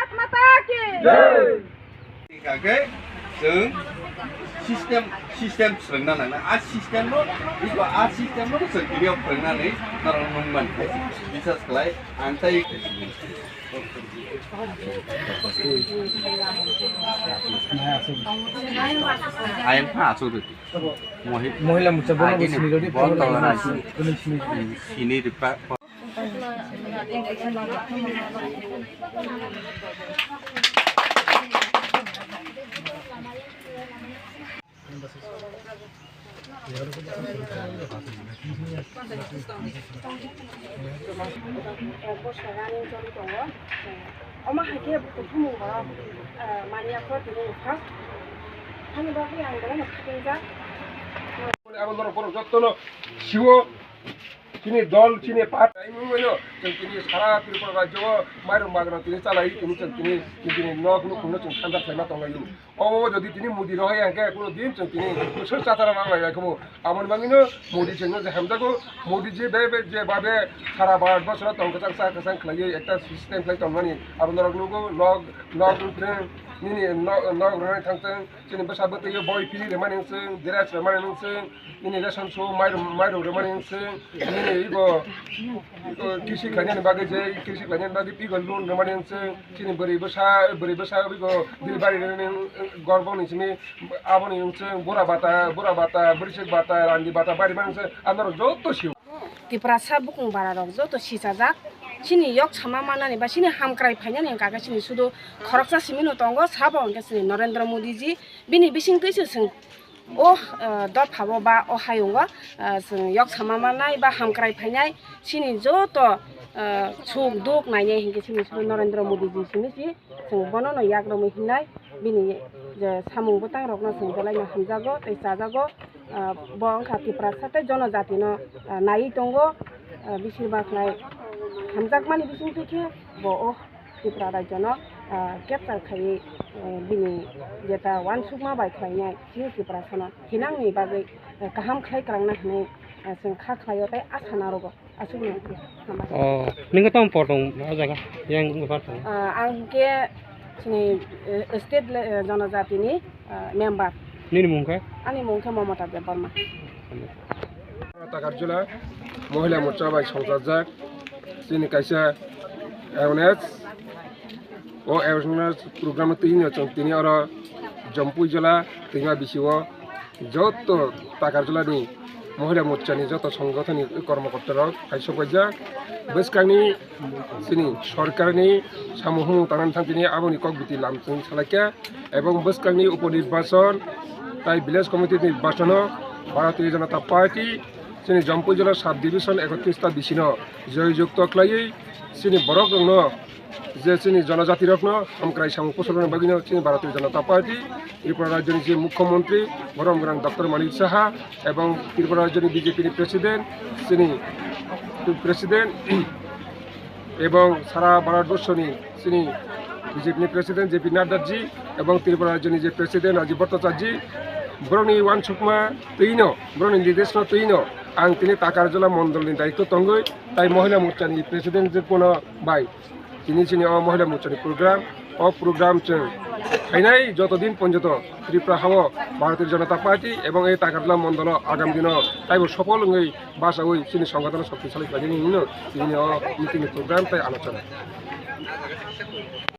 भारत माता की jai जों सिस्टेम फोरोंनानै सिस्टेमल' इखौ सिस्टेमल' जों गिबियाव फोरोंनानै नरममोन बिसास खालाय आंथाय आयेन फासुदु महिला मोर्चा सिनि रिपा Oma haike butumu ba mania ko tinu ha hani ba ki ang dala kinga আমাদের বড় যত্ন শিও তিনি দল চিনে পাট আইমুনো তিনি সারা ত্রিপুরা রাজ্য মাইরম বাগনা তিনি চালাই তিনি তিনি নগুলো কোনো ঠান্ডা ঠান্ডা তঙ্গাইলো ও যদি তিনি মুদি রহে আগে কোনো দিন তিনি সোর চাতারা বাংলা রাখবো আমন বাঙিনো মোদি চেঙ্গো যে হামদাগো মোদি যে বে যে ভাবে সারা ভারতবর্ষ তঙ্গচাং সাকাচাং খাইয়ে একটা সিস্টেম খাই তঙ্গানি আপনার logo log log Nini nog rani tangtang sini bersabot iyo boy pili remani sing direct remani sing nini lesson show mairo remani sing nini igo kisi kanyan bagi je kisi kanyan bagi pigo loan remani sing sini beri besar igo dilbari remani gorbon sini abon sing bora bata berisik bata randi bata bari mani sing andor joto shiu Tiprasa bukung bararok joto sisajak sini yok sama mana nih, bas sini hamkrai fanya nih kakak sini sudah koraksa simino tonggo sabah orang sini Narendra Modi ji, bini bising tuh sih, oh dot habo ba oh hayungga, sing yok sama mana nih ba hamkrai fanya sini joto cuk duk nanya hingga sini sudah Narendra Modi ji sini sih, sing bono no yak romi hinai, bini je samung butang rokna sing jalai na hamjago, teisajago, bong kati prasa teh jono jati no nai tonggo, bisir baklai hamjak mani bising tuke bo Tripura rajyono capture khai bini jeta wan sukma bai khlainai sini Tripura sono hinangni bagai kaham khlai krangna hne जों खा खायो tai asana rogo asukni ningko tom portong jaga yang portong ang ke sini state जनजातिनि member nini mungka ani mungka Mamata Debarma Takarjula মহিলা মোর্চা by সংসারজাক sini kaisa awareness o awareness program tini oro Jampui jela tinga bisiwo joto Takarjula ni মহিলা মোর্চা ni joto সংগঠন কর্মকর্তারা kaisa baja beskangni sini সরকারনি সামুহু tanan thangtini aboni kokbiti lamsing salakya এবং beskangni উপনির্বাচন তাই village committee নির্বাচন ভারতীয় জনতা party sini Jampui jela sub division 31 bisino জয়যুক্ত ক্লাই sini borok no je sini জনজাতি রকনো আমক্রাই সামু পোষণের বাগিনো sini ভারতীয় জনতা পার্টি ত্রিপুরা রাজ্যের যে মুখ্যমন্ত্রী বরম গ্রাম ডক্টর মানিক সাহা এবং ত্রিপুরা রাজ্যের বিজেপির প্রেসিডেন্ট এবং সারা ভারতবর্ষনি sini বিজেপির প্রেসিডেন্ট জেপি নাড্ডাজি এবং ত্রিপুরা রাজ্যের যে president Rajib Bhattacharjee Broni wan sukma tuino, broni nidesno tuino, ang tini Takarjula mondol ni daikto tonggoi, tai mohila moर्चा ni presiden je kono bai, tini sini o mohila moर्चा ni program cheng, hainai joto din ponjoto Tripura hawo Bharatiya Janata Party ebong ei Takarjula mondolo agam dino tai bo sofol ngei basa oi sini সংগঠন শক্তিশালী কাজে নিনো তিনি o meeting program tai alochona